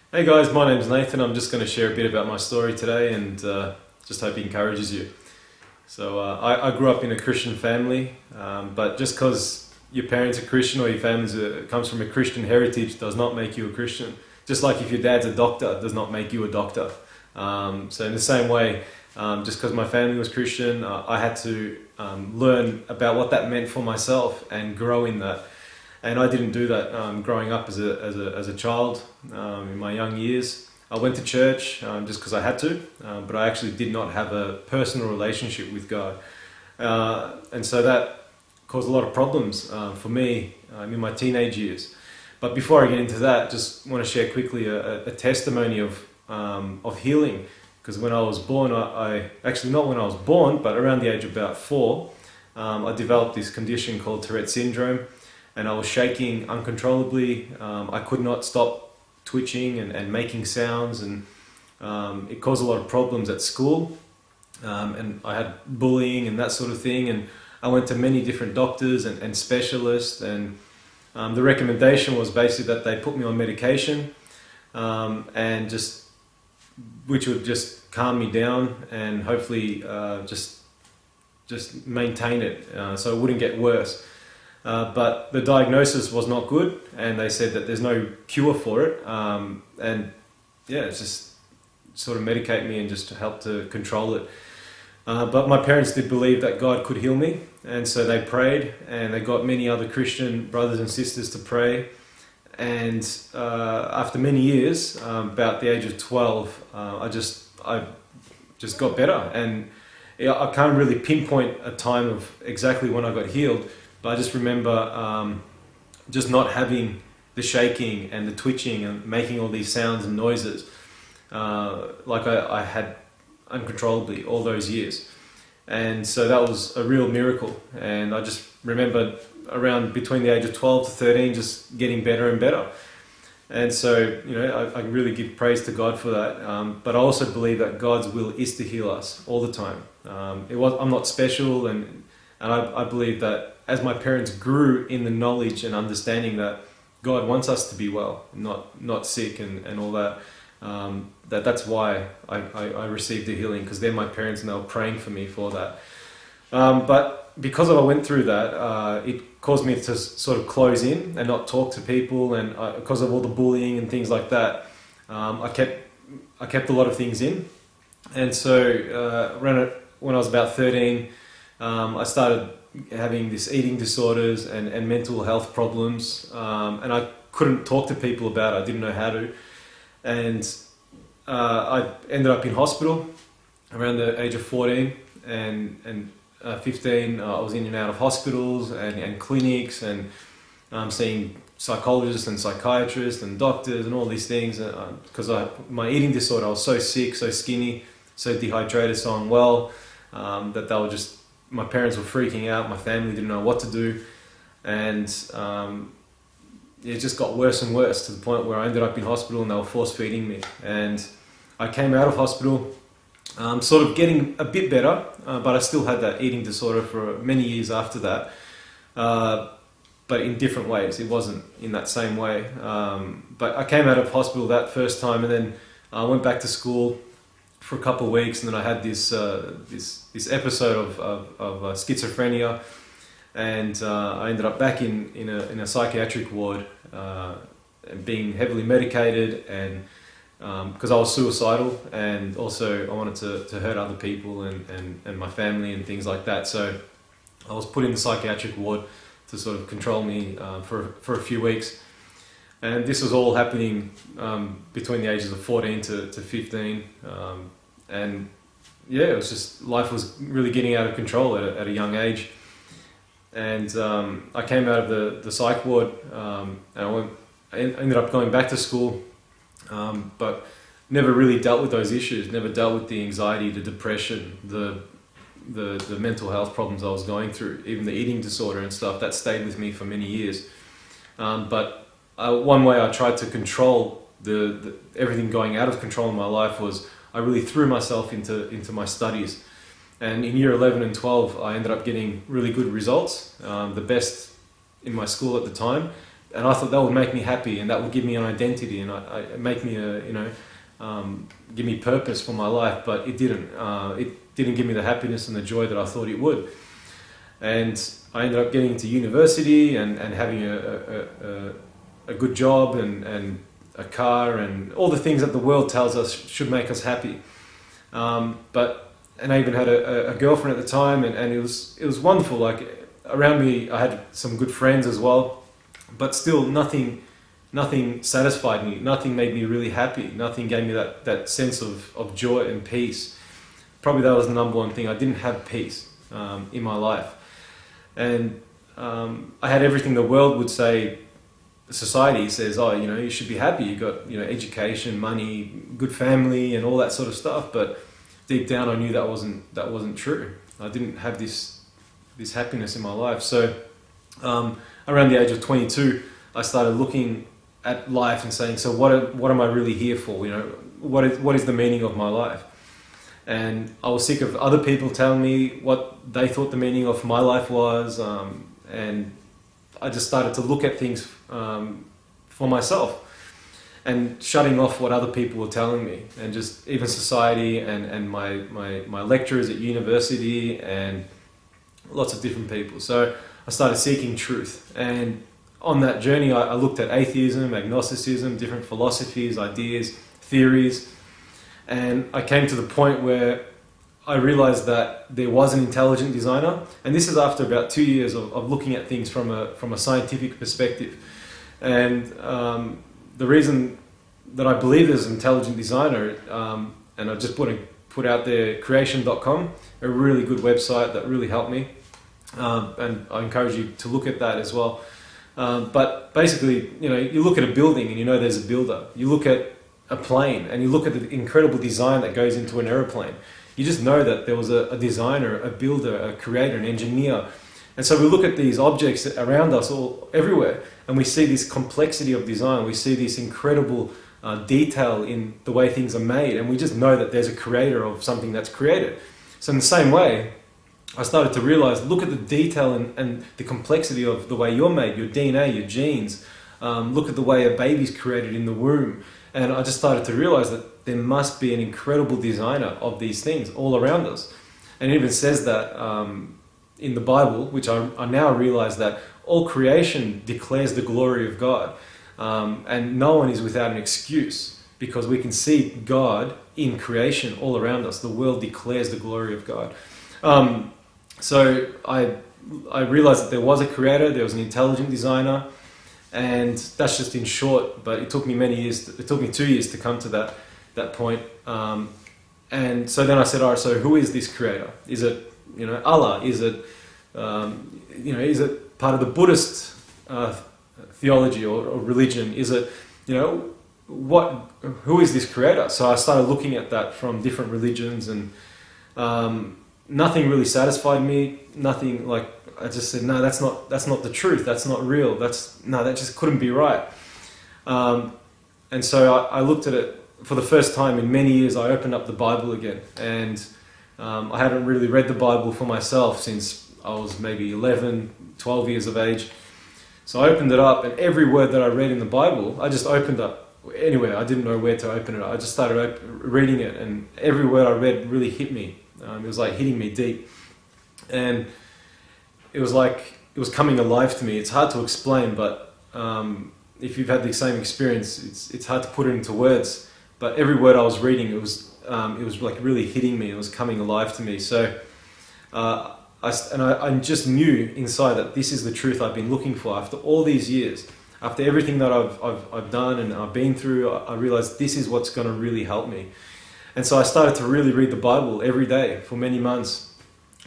Hey guys, my name's Nathan. I'm just going to share a bit about my story today and just hope it encourages you. I grew up in a Christian family, but just because your parents are Christian or your family comes from a Christian heritage does not make you a Christian. Just like if your dad's a doctor does not make you a doctor. So in the same way, just because my family was Christian, I had to learn about what that meant for myself and grow in that. And I didn't do that growing up as a child in my young years. I went to church just because I had to, but I actually did not have a personal relationship with God. And so that caused a lot of problems for me in my teenage years. But before I get into that, just want to share quickly a testimony of healing. Because when I was born, I actually not when I was born, but around the age of about 4, I developed this condition called Tourette syndrome. And I was shaking uncontrollably. I could not stop twitching and making sounds, and it caused a lot of problems at school. And I had bullying and that sort of thing. And I went to many different doctors and specialists, and the recommendation was basically that they put me on medication, and which would just calm me down and hopefully just maintain it so it wouldn't get worse. But the diagnosis was not good, and they said that there's no cure for it. It's just sort of medicate me and just to help to control it. But my parents did believe that God could heal me, and so they prayed, and they got many other Christian brothers and sisters to pray. And after many years, about the age of 12, I just got better, and I can't really pinpoint a time of exactly when I got healed. But I just remember just not having the shaking and the twitching and making all these sounds and noises like I had uncontrollably all those years. And so that was a real miracle. And I just remember around between the age of 12 to 13 just getting better and better. And so, I really give praise to God for that. But I also believe that God's will is to heal us all the time. I'm not special, and I believe that as my parents grew in the knowledge and understanding that God wants us to be well, not sick and all that, that's why I received the healing, because they're my parents and they were praying for me for that. But because I went through that, it caused me to sort of close in and not talk to people, and because of all the bullying and things like that, I kept a lot of things in. And so when I was about 13, I started having this eating disorders and mental health problems, and I couldn't talk to people about it. I didn't know how to, and I ended up in hospital around the age of 14 and 15. I was in and out of hospitals and clinics, and seeing psychologists and psychiatrists and doctors and all these things, because my eating disorder, I was so sick, so skinny, so dehydrated, so unwell, that they were just, my parents were freaking out, my family didn't know what to do, and it just got worse and worse to the point where I ended up in hospital and they were force feeding me. And I came out of hospital sort of getting a bit better, but I still had that eating disorder for many years after that, but in different ways. It wasn't in that same way. But I came out of hospital that first time, and then I went back to school for a couple of weeks, and then I had this episode of schizophrenia, and I ended up back in a psychiatric ward, and being heavily medicated, and because I was suicidal, and also I wanted to hurt other people and my family and things like that. So I was put in the psychiatric ward to sort of control me for a few weeks. And this was all happening between the ages of 14 to 15. And yeah, it was just, life was really getting out of control at a young age. And I came out of the psych ward, and I ended up going back to school, but never really dealt with those issues, never dealt with the anxiety, the depression, the mental health problems I was going through, even the eating disorder and stuff. That stayed with me for many years. But one way I tried to control everything going out of control in my life was I really threw myself into my studies. And in year 11 and 12, I ended up getting really good results, the best in my school at the time, I thought that would make me happy, and that would give me an identity, and make me give me purpose for my life. But it didn't. It didn't give me the happiness and the joy that I thought it would. And I ended up getting into university and having a good job and a car and all the things that the world tells us should make us happy. And I even had a girlfriend at the time, and it was wonderful. Like, around me, I had some good friends as well, but still nothing satisfied me. Nothing made me really happy. Nothing gave me that sense of joy and peace. Probably that was the number one thing. I didn't have peace in my life. And I had everything the world would say. Society says, oh, you should be happy. You got, education, money, good family, and all that sort of stuff. But deep down, I knew that wasn't true. I didn't have this happiness in my life. So around the age of 22, I started looking at life and saying, so what am I really here for? What is the meaning of my life? And I was sick of other people telling me what they thought the meaning of my life was, and I just started to look at things for myself and shutting off what other people were telling me, and just even society and my lecturers at university and lots of different people. So I started seeking truth, and on that journey I looked at atheism, agnosticism, different philosophies, ideas, theories, and I came to the point where I realized that there was an intelligent designer, and this is after about 2 years of looking at things from a scientific perspective. And the reason that I believe there's an intelligent designer, and I just put out there creation.com, a really good website that really helped me, and I encourage you to look at that as well. But basically, you look at a building and there's a builder. You look at a plane and you look at the incredible design that goes into an aeroplane. You just know that there was a designer, a builder, a creator, an engineer. And so we look at these objects around us all everywhere, and we see this complexity of design. We see this incredible detail in the way things are made, and we just know that there's a creator of something that's created. So in the same way, I started to realize, look at the detail and the complexity of the way you're made, your DNA, your genes. Look at the way a baby's created in the womb. And I just started to realize that there must be an incredible designer of these things all around us. And it even says that in the Bible, which I now realize that all creation declares the glory of God. And no one is without an excuse, because we can see God in creation all around us. The world declares the glory of God. So I realized that there was a creator, there was an intelligent designer, and that's just in short. But it took me many years. It took me 2 years to come to that point. And so then I said, all right, so who is this creator? Is it Allah? Is it is it part of the Buddhist theology or religion? Is it who is this creator? So I started looking at that from different religions, and nothing really satisfied me. Nothing, like, I just said, no, that's not the truth. That's not real. That just couldn't be right. And so I looked at it for the first time in many years. I opened up the Bible again, and I hadn't really read the Bible for myself since I was maybe 11, 12 years of age. So I opened it up, and every word that I read in the Bible, I just opened up anywhere. I didn't know where to open it up. I just started reading it, and every word I read really hit me. It was like hitting me deep. And it was like it was coming alive to me. It's hard to explain, but if you've had the same experience, it's hard to put it into words. But every word I was reading, it was like really hitting me. It was coming alive to me. So I just knew inside that this is the truth I've been looking for after all these years. After everything that I've done and I've been through, I realized this is what's going to really help me. And so I started to really read the Bible every day for many months,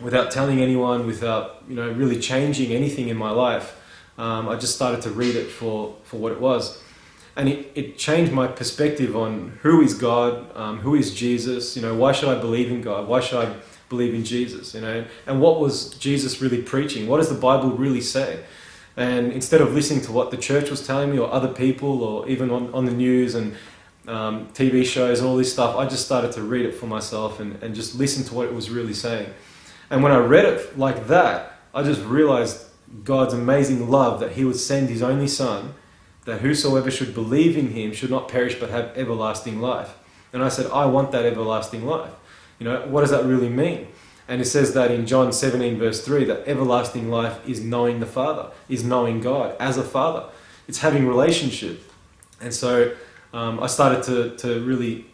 without telling anyone, without really changing anything in my life. I just started to read it for what it was. And it changed my perspective on who is God, who is Jesus, why should I believe in God? Why should I believe in Jesus? And what was Jesus really preaching? What does the Bible really say? And instead of listening to what the church was telling me, or other people, or even on the news and TV shows and all this stuff, I just started to read it for myself and just listen to what it was really saying. And when I read it like that, I just realized God's amazing love that he would send his only son, that whosoever should believe in him should not perish but have everlasting life. And I said, I want that everlasting life. What does that really mean? And it says that in John 17 verse 3, that everlasting life is knowing the Father, is knowing God as a Father. It's having relationship. And so I started to really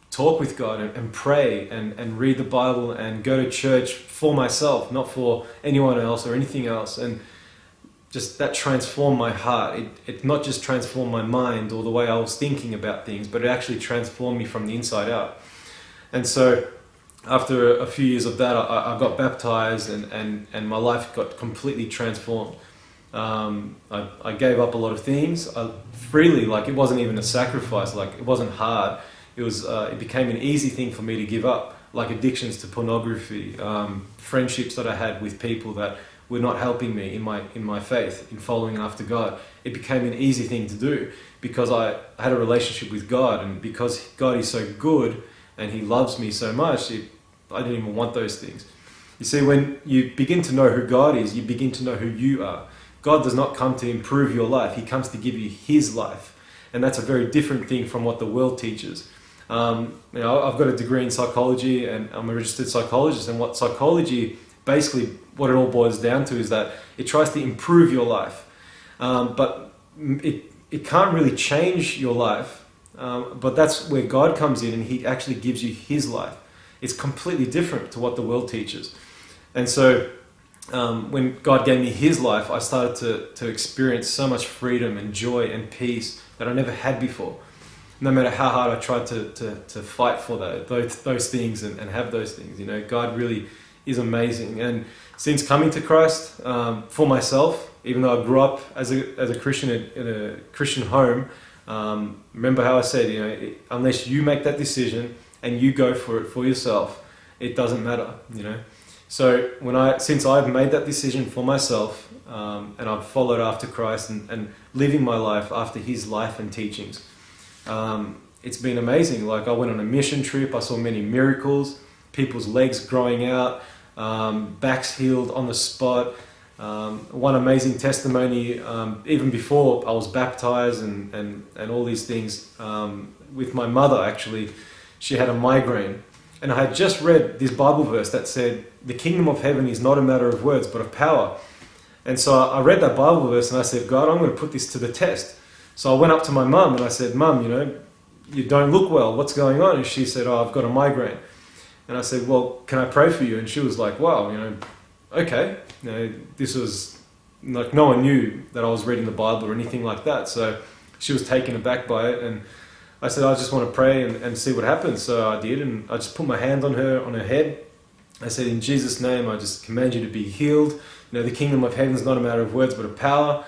talk with God and pray and read the Bible and go to church for myself, not for anyone else or anything else. And just that transformed my heart. It not just transformed my mind or the way I was thinking about things, but it actually transformed me from the inside out. And so after a few years of that, I got baptized and my life got completely transformed. I gave up a lot of things freely, like it wasn't even a sacrifice, like it wasn't hard. It became an easy thing for me to give up, like addictions to pornography, friendships that I had with people that were not helping me in my faith, in following after God. It became an easy thing to do because I had a relationship with God, and because God is so good and he loves me so much, I didn't even want those things. You see, when you begin to know who God is, you begin to know who you are. God does not come to improve your life, he comes to give you his life. And that's a very different thing from what the world teaches. I've got a degree in psychology and I'm a registered psychologist, and what psychology, basically what it all boils down to is that it tries to improve your life. But it can't really change your life. But that's where God comes in, and he actually gives you his life. It's completely different to what the world teaches. And so when God gave me his life, I started to experience so much freedom and joy and peace that I never had before. No matter how hard I tried to fight for those things and have those things, God really is amazing. And since coming to Christ, for myself, even though I grew up as a Christian in a Christian home, remember how I said, unless you make that decision and you go for it for yourself, it doesn't matter, So since I've made that decision for myself, and I've followed after Christ and living my life after his life and teachings, it's been amazing. Like, I went on a mission trip, I saw many miracles, people's legs growing out, backs healed on the spot. One amazing testimony, even before I was baptized and all these things, with my mother actually. She had a migraine, and I had just read this Bible verse that said, the kingdom of heaven is not a matter of words but of power. And so I read that Bible verse and I said, God, I'm going to put this to the test. So I went up to my mum and I said, Mum, you don't look well, what's going on? And she said, I've got a migraine. And I said, well, can I pray for you? And she was like, wow, okay. This was like, no one knew that I was reading the Bible or anything like that. So she was taken aback by it. And I said, I just want to pray and see what happens. So I did, and I just put my hand on her head. I said, in Jesus' name, I just command you to be healed. The kingdom of heaven is not a matter of words, but of power.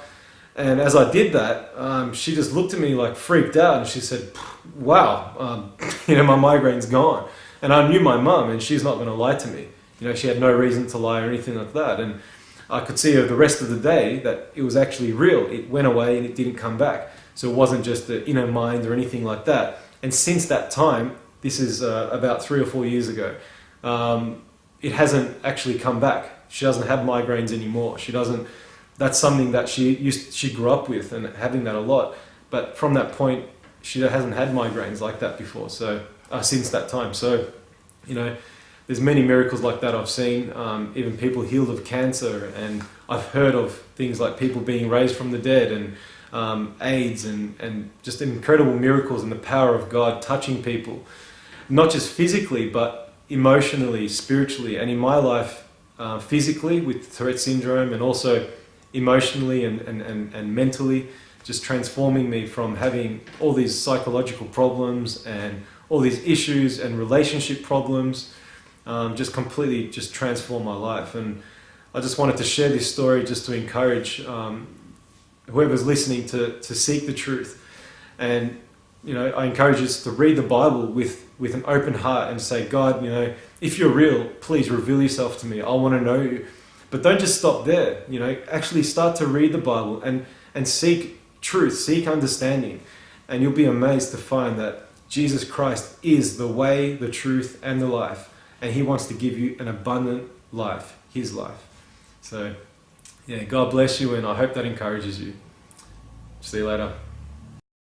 And as I did that, she just looked at me like freaked out, and she said, wow, my migraine's gone. And I knew my mum, and she's not going to lie to me. She had no reason to lie or anything like that. And I could see her the rest of the day that it was actually real. It went away and it didn't come back. So it wasn't just the inner mind or anything like that. And since that time, this is about 3 or 4 years ago, it hasn't actually come back. She doesn't have migraines anymore. That's something that she grew up with and having that a lot. But from that point, she hasn't had migraines like that before. So since that time. So, there's many miracles like that I've seen, even people healed of cancer, and I've heard of things like people being raised from the dead, and AIDS, and just incredible miracles and the power of God touching people, not just physically, but emotionally, spiritually, and in my life, physically with Tourette syndrome, and also emotionally and mentally, just transforming me from having all these psychological problems and all these issues and relationship problems, just completely just transformed my life. And I just wanted to share this story just to encourage whoever's listening to seek the truth. And I encourage us to read the Bible with an open heart and say, God, if you're real, please reveal yourself to me. I want to know you. But don't just stop there. Actually start to read the Bible and seek truth, seek understanding, and you'll be amazed to find that Jesus Christ is the way, the truth, and the life, and he wants to give you an abundant life, his life. So Yeah, God bless you, and I hope that encourages you. See you later.